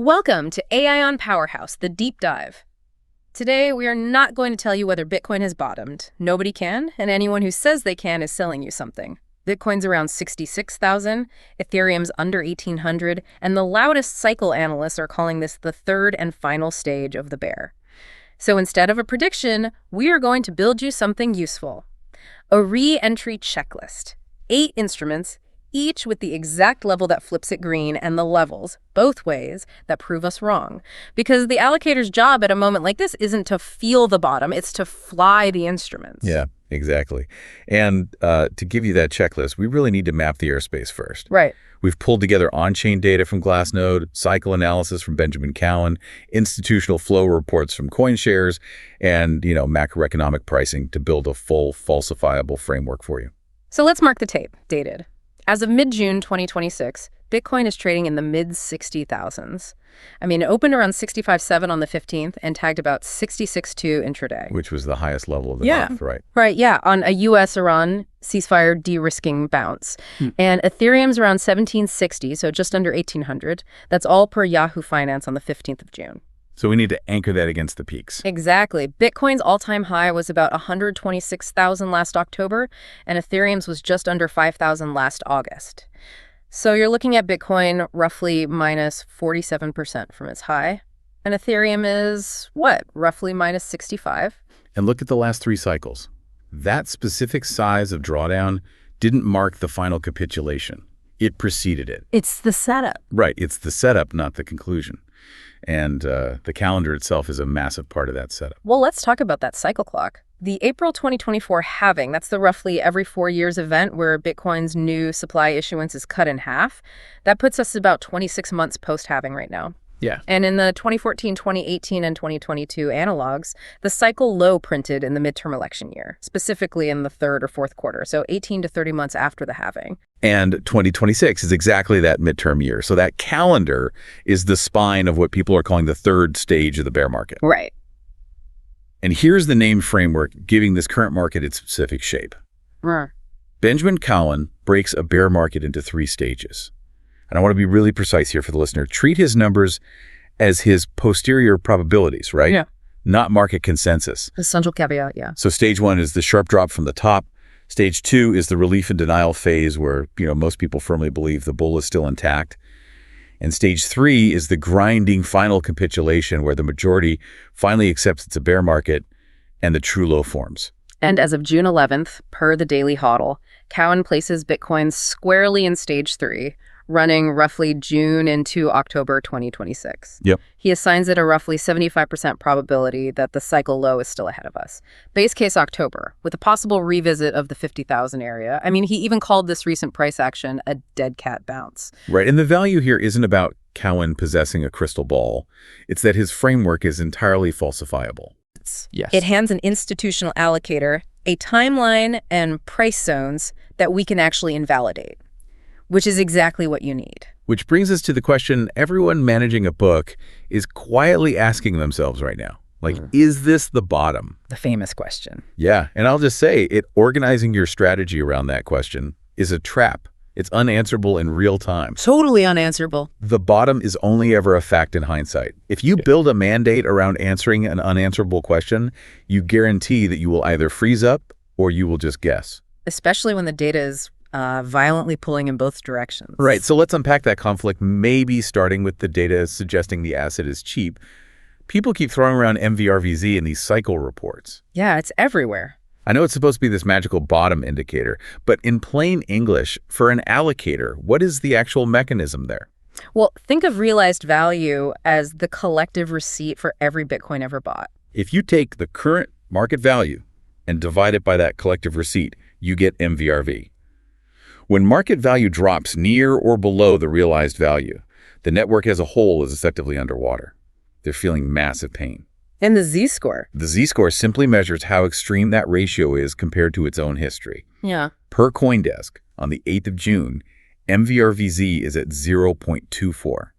Welcome to AION Powerhouse, the deep dive. Today, we are not going to tell you whether Bitcoin has bottomed. Nobody can, and anyone who says they can is selling you something. Bitcoin's around 66,000, Ethereum's under 1,800, and the loudest cycle analysts are calling this the third and final stage of the bear. So instead of a prediction, we are going to build you something useful. A re-entry checklist. 8 instruments, each with the exact level that flips it green and the levels, both ways, that prove us wrong. Because the allocator's job at a moment like this isn't to feel the bottom, it's to fly the instruments. Yeah, exactly. And to give you that checklist, we really need to map the airspace first. Right. We've pulled together on-chain data from Glassnode, cycle analysis from Benjamin Cowan, institutional flow reports from CoinShares, and, macroeconomic pricing to build a full falsifiable framework for you. So let's mark the tape, dated. As of mid-June 2026, Bitcoin is trading in the mid-60,000s. It opened around 65.7 on the 15th and tagged about 66.2 intraday. Which was the highest level of the month, right? Right, yeah, on a U.S.-Iran ceasefire de-risking bounce. And Ethereum's around 1760, so just under 1,800. That's all per Yahoo Finance on the 15th of June. So we need to anchor that against the peaks. Exactly. Bitcoin's all-time high was about 126,000 last October, and Ethereum's was just under 5,000 last August. So you're looking at Bitcoin roughly minus 47% from its high, and Ethereum is, roughly minus 65. And look at the last 3 cycles. That specific size of drawdown didn't mark the final capitulation. It preceded it. It's the setup. Right. It's the setup, not the conclusion. And the calendar itself is a massive part of that setup. Well, let's talk about that cycle clock. The April 2024 halving, that's the roughly every 4 years event where Bitcoin's new supply issuance is cut in half. That puts us about 26 months post-halving right now. Yeah. And in the 2014, 2018, and 2022 analogs, the cycle low printed in the midterm election year, specifically in the 3rd or 4th quarter, so 18 to 30 months after the halving. And 2026 is exactly that midterm year. So that calendar is the spine of what people are calling the 3rd stage of the bear market. Right. And here's the named framework giving this current market its specific shape. Benjamin Cowan breaks a bear market into 3 stages. And I want to be really precise here for the listener. Treat his numbers as his posterior probabilities, right? Yeah. Not market consensus. Essential caveat, yeah. So stage 1 is the sharp drop from the top. Stage 2 is the relief and denial phase where, most people firmly believe the bull is still intact. And stage 3 is the grinding final capitulation where the majority finally accepts it's a bear market and the true low forms. And as of June 11th, per the Daily Hodl, Cowan places Bitcoin squarely in stage 3, running roughly June into October 2026. Yep. He assigns it a roughly 75% probability that the cycle low is still ahead of us. Base case October, with a possible revisit of the 50,000 area. He even called this recent price action a dead cat bounce. Right, and the value here isn't about Cowan possessing a crystal ball. It's that his framework is entirely falsifiable. Yes. It hands an institutional allocator a timeline and price zones that we can actually invalidate, which is exactly what you need. Which brings us to the question everyone managing a book is quietly asking themselves right now. Is this the bottom? The famous question. Yeah, and I'll just say organizing your strategy around that question is a trap. It's unanswerable in real time. Totally unanswerable. The bottom is only ever a fact in hindsight. If you build a mandate around answering an unanswerable question, you guarantee that you will either freeze up or you will just guess. Especially when the data is violently pulling in both directions. Right. So let's unpack that conflict, maybe starting with the data suggesting the asset is cheap. People keep throwing around MVRVZ in these cycle reports. Yeah, it's everywhere. I know it's supposed to be this magical bottom indicator, but in plain English, for an allocator, what is the actual mechanism there? Well, think of realized value as the collective receipt for every Bitcoin ever bought. If you take the current market value and divide it by that collective receipt, you get MVRV. When market value drops near or below the realized value, the network as a whole is effectively underwater. They're feeling massive pain. And the Z-score? The Z-score simply measures how extreme that ratio is compared to its own history. Yeah. Per CoinDesk, on the 8th of June, MVRVZ is at 0.24.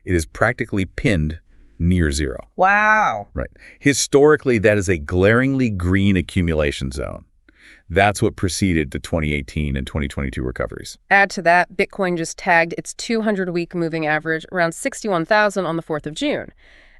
It is practically pinned near zero. Wow. Right. Historically, that is a glaringly green accumulation zone. That's what preceded the 2018 and 2022 recoveries. Add to that, Bitcoin just tagged its 200-week moving average around 61,000 on the 4th of June.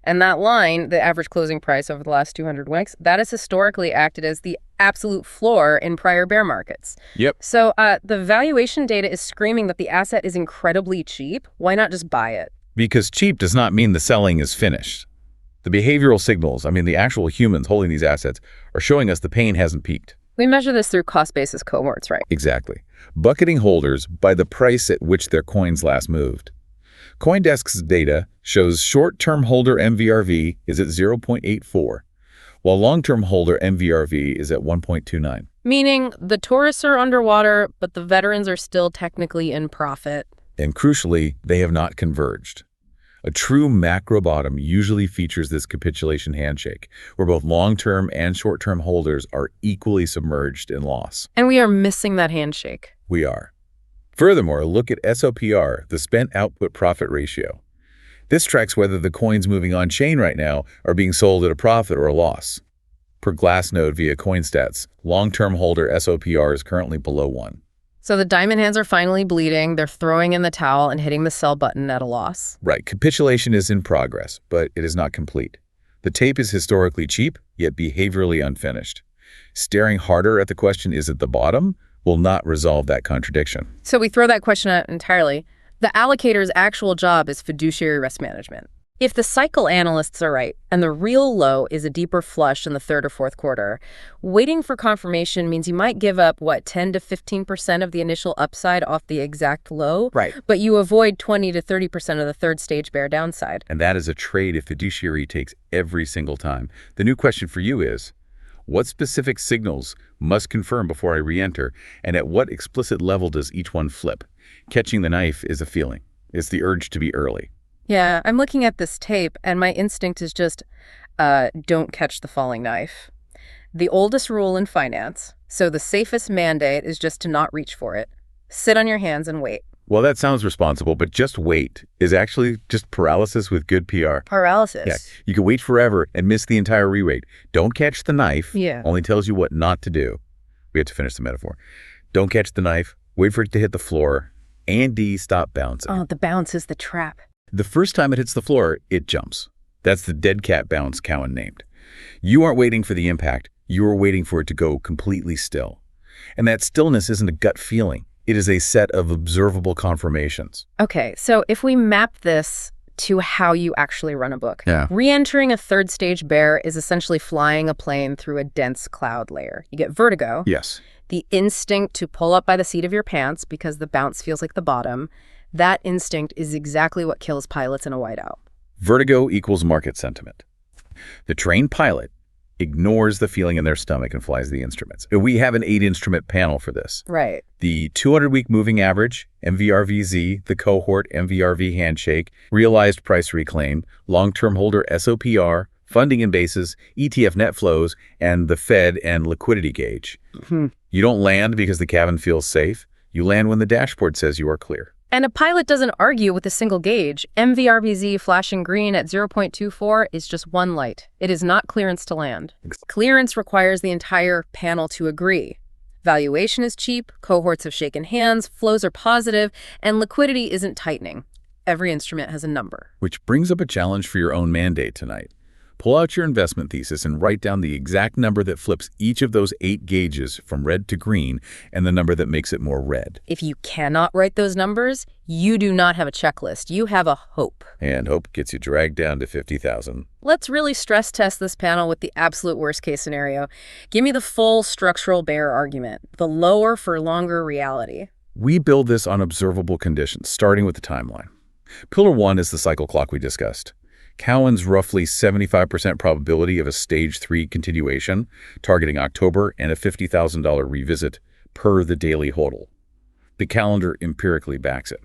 And that line, the average closing price over the last 200 weeks, that has historically acted as the absolute floor in prior bear markets. Yep. So the valuation data is screaming that the asset is incredibly cheap. Why not just buy it? Because cheap does not mean the selling is finished. The behavioral signals, the actual humans holding these assets, are showing us the pain hasn't peaked. We measure this through cost-basis cohorts, right? Exactly. Bucketing holders by the price at which their coins last moved. CoinDesk's data shows short-term holder MVRV is at 0.84, while long-term holder MVRV is at 1.29. Meaning the tourists are underwater, but the veterans are still technically in profit. And crucially, they have not converged. A true macro bottom usually features this capitulation handshake, where both long-term and short-term holders are equally submerged in loss. And we are missing that handshake. We are. Furthermore, look at SOPR, the spent output profit ratio. This tracks whether the coins moving on-chain right now are being sold at a profit or a loss. Per Glassnode via CoinStats, long-term holder SOPR is currently below 1. So the diamond hands are finally bleeding, they're throwing in the towel and hitting the sell button at a loss. Right, capitulation is in progress, but it is not complete. The tape is historically cheap, yet behaviorally unfinished. Staring harder at the question, is it the bottom, will not resolve that contradiction. So we throw that question out entirely. The allocator's actual job is fiduciary risk management. If the cycle analysts are right, and the real low is a deeper flush in the third or fourth quarter, waiting for confirmation means you might give up, 10 to 15% of the initial upside off the exact low? Right. But you avoid 20 to 30% of the third stage bear downside. And that is a trade a fiduciary takes every single time. The new question for you is, what specific signals must confirm before I re-enter, and at what explicit level does each one flip? Catching the knife is a feeling. It's the urge to be early. Yeah, I'm looking at this tape, and my instinct is just, don't catch the falling knife. The oldest rule in finance, so the safest mandate is just to not reach for it. Sit on your hands and wait. Well, that sounds responsible, but just wait is actually just paralysis with good PR. Paralysis? Yeah, you can wait forever and miss the entire re-rate. Don't catch the knife. Yeah. Only tells you what not to do. We have to finish the metaphor. Don't catch the knife, wait for it to hit the floor, and stop bouncing. Oh, the bounce is the trap. The first time it hits the floor, it jumps. That's the dead cat bounce Cowan named. You aren't waiting for the impact. You are waiting for it to go completely still. And that stillness isn't a gut feeling. It is a set of observable confirmations. Okay, so if we map this to how you actually run a book, Yeah. re-entering a third stage bear is essentially flying a plane through a dense cloud layer. You get vertigo, Yes. the instinct to pull up by the seat of your pants because the bounce feels like the bottom. That instinct is exactly what kills pilots in a whiteout. Vertigo equals market sentiment. The trained pilot ignores the feeling in their stomach and flies the instruments. We have an 8-instrument panel for this. Right. The 200-week moving average, MVRVZ, the cohort MVRV handshake, realized price reclaim, long-term holder SOPR, funding and basis, ETF net flows, and the Fed and liquidity gauge. You don't land because the cabin feels safe. You land when the dashboard says you are clear. And a pilot doesn't argue with a single gauge. MVRVZ flashing green at 0.24 is just one light. It is not clearance to land. Clearance requires the entire panel to agree. Valuation is cheap, cohorts have shaken hands, flows are positive, and liquidity isn't tightening. Every instrument has a number. Which brings up a challenge for your own mandate tonight. Pull out your investment thesis and write down the exact number that flips each of those 8 gauges from red to green and the number that makes it more red. If you cannot write those numbers, you do not have a checklist. You have a hope. And hope gets you dragged down to 50,000. Let's really stress test this panel with the absolute worst case scenario. Give me the full structural bear argument, the lower for longer reality. We build this on observable conditions, starting with the timeline. Pillar 1 is the cycle clock we discussed. Cowan's roughly 75% probability of a stage 3 continuation, targeting October and a $50,000 revisit per the daily hodl. The calendar empirically backs it.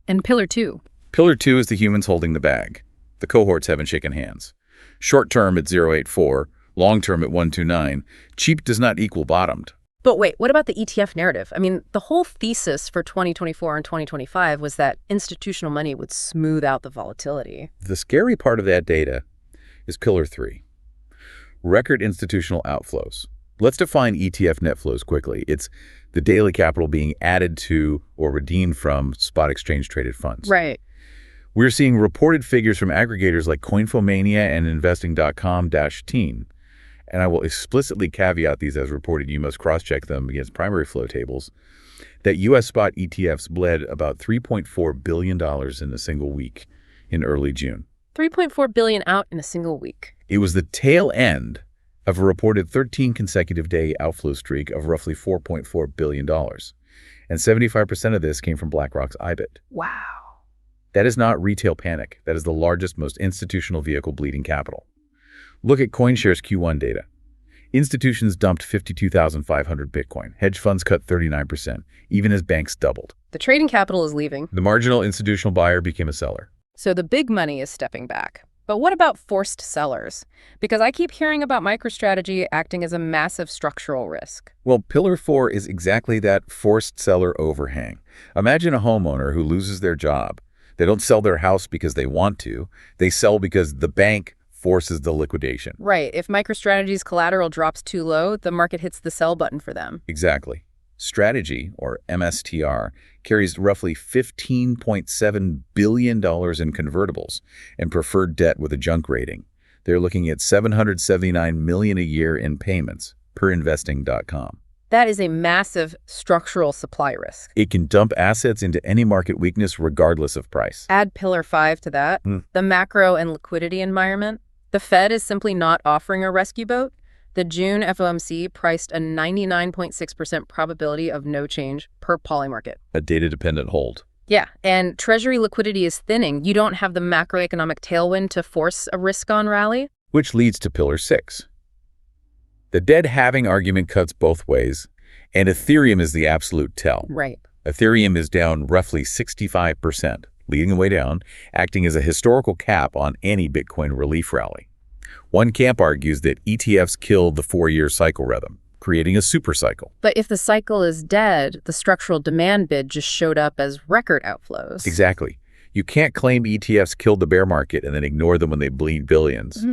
And pillar 2? Pillar 2 is the humans holding the bag. The cohorts haven't shaken hands. Short term at 0.84, long term at 1.29. Cheap does not equal bottomed. But wait, what about the ETF narrative? I mean, the whole thesis for 2024 and 2025 was that institutional money would smooth out the volatility. The scary part of that data is pillar 3. Record institutional outflows. Let's define ETF net flows quickly. It's the daily capital being added to or redeemed from spot exchange-traded funds. Right. We're seeing reported figures from aggregators like CoinfoMania and investing.com-teen. And I will explicitly caveat these as reported. You must cross-check them against primary flow tables. That U.S. spot ETFs bled about $3.4 billion in a single week in early June. $3.4 billion out in a single week. It was the tail end of a reported 13 consecutive day outflow streak of roughly $4.4 billion. And 75% of this came from BlackRock's IBIT. Wow. That is not retail panic. That is the largest, most institutional vehicle bleeding capital. Look at CoinShares Q1 data. Institutions dumped 52,500 Bitcoin. Hedge funds cut 39%, even as banks doubled. The trading capital is leaving. The marginal institutional buyer became a seller. So the big money is stepping back. But what about forced sellers? Because I keep hearing about MicroStrategy acting as a massive structural risk. Well, Pillar 4 is exactly that forced seller overhang. Imagine a homeowner who loses their job. They don't sell their house because they want to. They sell because the bank forces the liquidation. Right. If MicroStrategy's collateral drops too low, the market hits the sell button for them. Exactly. Strategy, or MSTR, carries roughly $15.7 billion in convertibles and preferred debt with a junk rating. They're looking at $779 million a year in payments, per investing.com. That is a massive structural supply risk. It can dump assets into any market weakness regardless of price. Add Pillar 5 to that, the macro and liquidity environment. The Fed is simply not offering a rescue boat. The June FOMC priced a 99.6% probability of no change per Polymarket. A data-dependent hold. Yeah, and Treasury liquidity is thinning. You don't have the macroeconomic tailwind to force a risk-on rally. Which leads to Pillar 6. The dead halving argument cuts both ways, and Ethereum is the absolute tell. Right. Ethereum is down roughly 65%, leading the way down, acting as a historical cap on any Bitcoin relief rally. One camp argues that ETFs killed the 4-year cycle rhythm, creating a super cycle. But if the cycle is dead, the structural demand bid just showed up as record outflows. Exactly. You can't claim ETFs killed the bear market and then ignore them when they bleed billions.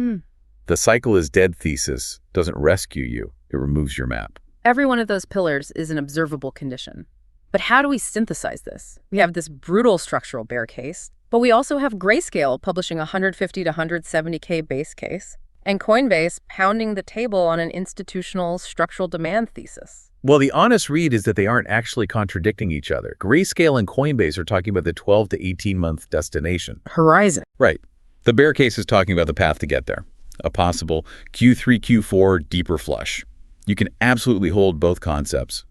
The cycle is dead thesis doesn't rescue you. It removes your map. Every one of those pillars is an observable condition. But how do we synthesize this? We have this brutal structural bear case, but we also have Grayscale publishing a 150 to 170K base case, and Coinbase pounding the table on an institutional structural demand thesis. Well, the honest read is that they aren't actually contradicting each other. Grayscale and Coinbase are talking about the 12 to 18-month destination. Horizon. Right. The bear case is talking about the path to get there. A possible Q3, Q4 deeper flush. You can absolutely hold both concepts.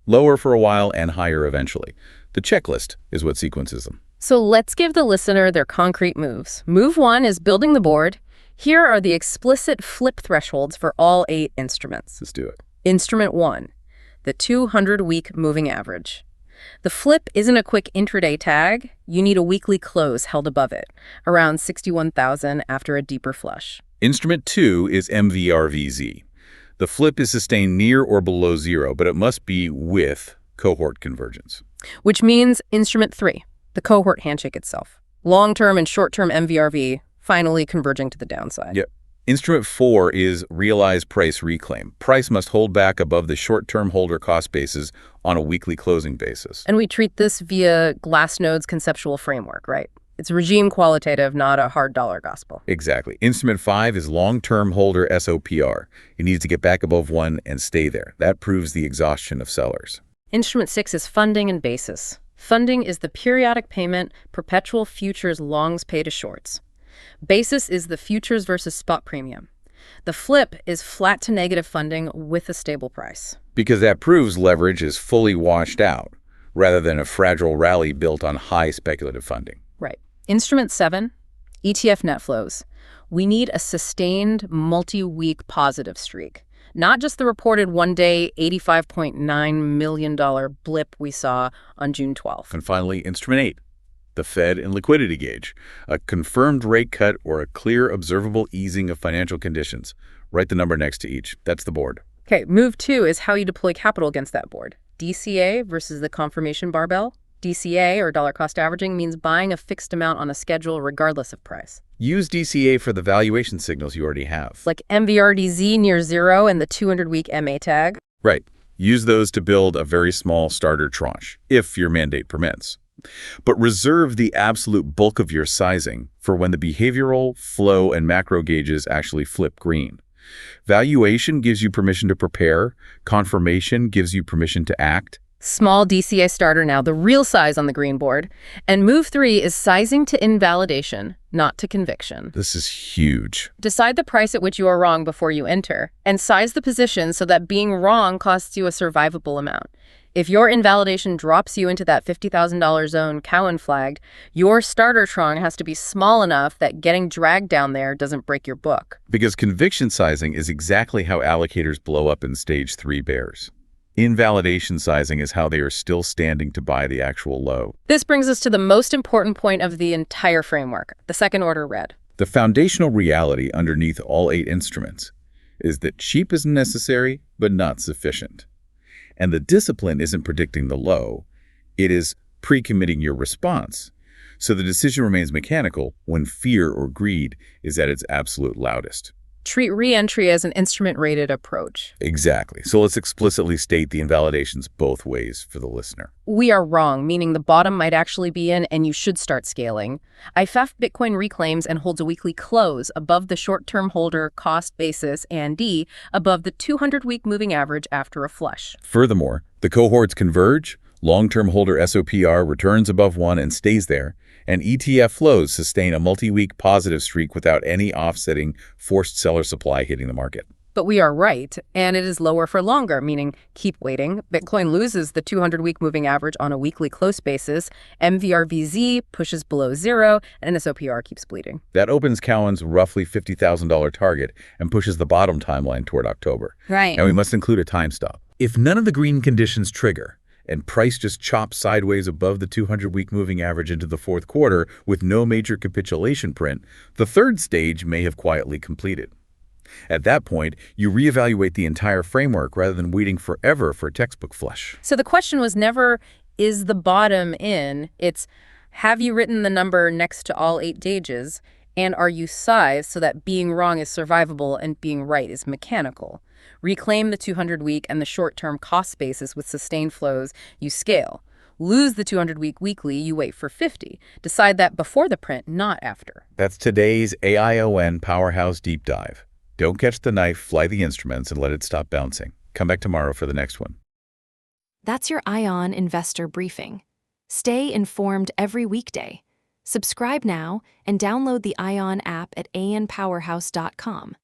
Lower for a while and higher eventually. The checklist is what sequences them. So let's give the listener their concrete moves. Move 1 is building the board. Here are the explicit flip thresholds for all 8 instruments. Let's do it. Instrument 1, the 200-week moving average. The flip isn't a quick intraday tag. You need a weekly close held above it, around 61,000 after a deeper flush. Instrument 2 is MVRVZ. The flip is sustained near or below 0, but it must be with cohort convergence. Which means instrument 3, the cohort handshake itself. Long-term and short-term MVRV finally converging to the downside. Yep. Instrument 4 is realized price reclaim. Price must hold back above the short-term holder cost basis on a weekly closing basis. And we treat this via Glassnode's conceptual framework, right? It's regime qualitative, not a hard dollar gospel. Exactly. Instrument 5 is long-term holder SOPR. It needs to get back above 1 and stay there. That proves the exhaustion of sellers. Instrument 6 is funding and basis. Funding is the periodic payment perpetual futures longs pay to shorts. Basis is the futures versus spot premium. The flip is flat to negative funding with a stable price. Because that proves leverage is fully washed out, rather than a fragile rally built on high speculative funding. Right. Instrument 7, ETF net flows. We need a sustained multi-week positive streak, not just the reported one-day $85.9 million blip we saw on June 12th. And finally, Instrument 8, the Fed and liquidity gauge, a confirmed rate cut or a clear observable easing of financial conditions. Write the number next to each. That's the board. Okay, move 2 is how you deploy capital against that board. DCA versus the confirmation barbell. DCA, or dollar cost averaging, means buying a fixed amount on a schedule regardless of price. Use DCA for the valuation signals you already have. Like MVRDZ near zero and the 200-week MA tag. Right. Use those to build a very small starter tranche, if your mandate permits. But reserve the absolute bulk of your sizing for when the behavioral, flow, and macro gauges actually flip green. Valuation gives you permission to prepare. Confirmation gives you permission to act. Small DCA starter now, the real size on the green board. And move 3 is sizing to invalidation, not to conviction. This is huge. Decide the price at which you are wrong before you enter, and size the position so that being wrong costs you a survivable amount. If your invalidation drops you into that $50,000 zone Cowan flagged, your starter tranche has to be small enough that getting dragged down there doesn't break your book. Because conviction sizing is exactly how allocators blow up in stage 3 bears. Invalidation sizing is how they are still standing to buy the actual low. This brings us to the most important point of the entire framework, the second order red. The foundational reality underneath all 8 instruments is that cheap is necessary, but not sufficient. And the discipline isn't predicting the low, it is pre-committing your response. So the decision remains mechanical when fear or greed is at its absolute loudest. Treat re-entry as an instrument-rated approach. Exactly. So let's explicitly state the invalidations both ways for the listener. We are wrong, meaning the bottom might actually be in and you should start scaling. IFAF Bitcoin reclaims and holds a weekly close above the short-term holder cost basis and D above the 200-week moving average after a flush. Furthermore, the cohorts converge, long-term holder SOPR returns above 1 and stays there, and ETF flows sustain a multi-week positive streak without any offsetting forced seller supply hitting the market. But we are right, and it is lower for longer, meaning keep waiting. Bitcoin loses the 200-week moving average on a weekly close basis, MVRVZ pushes below zero, and SOPR keeps bleeding. That opens Cowan's roughly $50,000 target and pushes the bottom timeline toward October. Right. And we must include a time stop. If none of the green conditions trigger, and price just chops sideways above the 200-week moving average into the fourth quarter with no major capitulation print, the third stage may have quietly completed. At that point, you reevaluate the entire framework rather than waiting forever for a textbook flush. So the question was never, is the bottom in? It's, have you written the number next to all 8 gauges, and are you sized so that being wrong is survivable and being right is mechanical? Reclaim the 200-week and the short-term cost basis with sustained flows, you scale. Lose the 200-week weekly, you wait for 50. Decide that before the print, not after. That's today's AION Powerhouse Deep Dive. Don't catch the knife, fly the instruments, and let it stop bouncing. Come back tomorrow for the next one. That's your AION Investor Briefing. Stay informed every weekday. Subscribe now and download the AION app at aionpowerhouse.com.